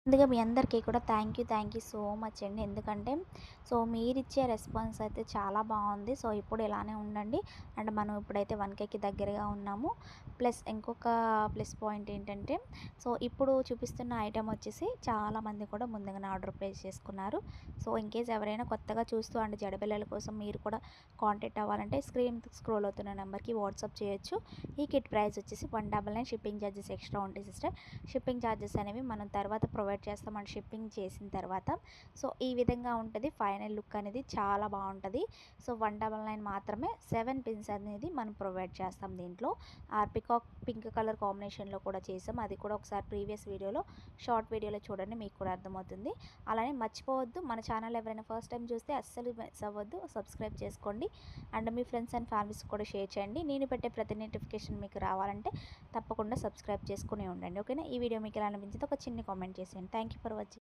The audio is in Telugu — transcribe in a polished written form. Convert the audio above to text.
ముందుగా మీ అందరికీ కూడా థ్యాంక్ యూ సో మచ్ అండి. ఎందుకంటే మీరిచ్చే రెస్పాన్స్ అయితే చాలా బాగుంది. ఇప్పుడు ఇలానే ఉండండి. అండ్ మనం ఇప్పుడైతే 1,000కి దగ్గరగా ఉన్నాము. ప్లస్ ఇంకొక ప్లస్ పాయింట్ ఏంటంటే ఇప్పుడు చూపిస్తున్న ఐటెమ్ వచ్చేసి చాలామంది కూడా ముందుగానే ఆర్డర్ ప్లేస్ చేసుకున్నారు. ఇన్‌కేస్ ఎవరైనా కొత్తగా చూస్తూ అండ్ జడబిళ్ళల కోసం మీరు కూడా కాంటాక్ట్ అవ్వాలంటే స్క్రోల్ అవుతున్న నెంబర్‌కి వాట్సాప్ చేయొచ్చు. ఈ కిట్ ప్రైస్ వచ్చేసి 199. షిప్పింగ్ ఛార్జెస్ ఎక్స్ట్రా ఉంటాయి సిస్టర్. షిప్పింగ్ ఛార్జెస్ అనేవి మనం తర్వాత ప్రొవైడ్ చేస్తామండి షిప్పింగ్ చేసిన తర్వాత. ఈ విధంగా ఉంటది. ఫైనల్ లుక్ అనేది చాలా బావుంటది. 199 మాత్రమే 7 పిన్స్ అనేది మనం ప్రొవైడ్ చేస్తాం దీంట్లో. పికాక్ పింక్ కలర్ కాంబినేషన్‌లో కూడా చేసాం. అది కూడా ఒకసారి ప్రీవియస్ వీడియోలో షార్ట్ వీడియోలో చూడండి, మీకు కూడా అర్థమవుతుంది. అలానే మర్చిపోవద్దు, మన ఛానల్ ఎవరైనా ఫస్ట్ టైం చూస్తే అస్సలు మిస్ అవ్వద్దు, సబ్స్క్రైబ్ చేసుకోండి. అండ్ మీ ఫ్రెండ్స్ అండ్ ఫ్యామిలీస్‌కి కూడా షేర్ చేయండి. నేను పెట్టే ప్రతి నోటిఫికేషన్ మీకు రావాలంటే తప్పకుండా సబ్స్క్రైబ్ చేసుకునే ఉండండి. ఓకేనా? ఈ వీడియో మీకు ఎలా అనిపించిందో ఒక చిన్న కామెంట్ చేసేయండి. Thank you for watching.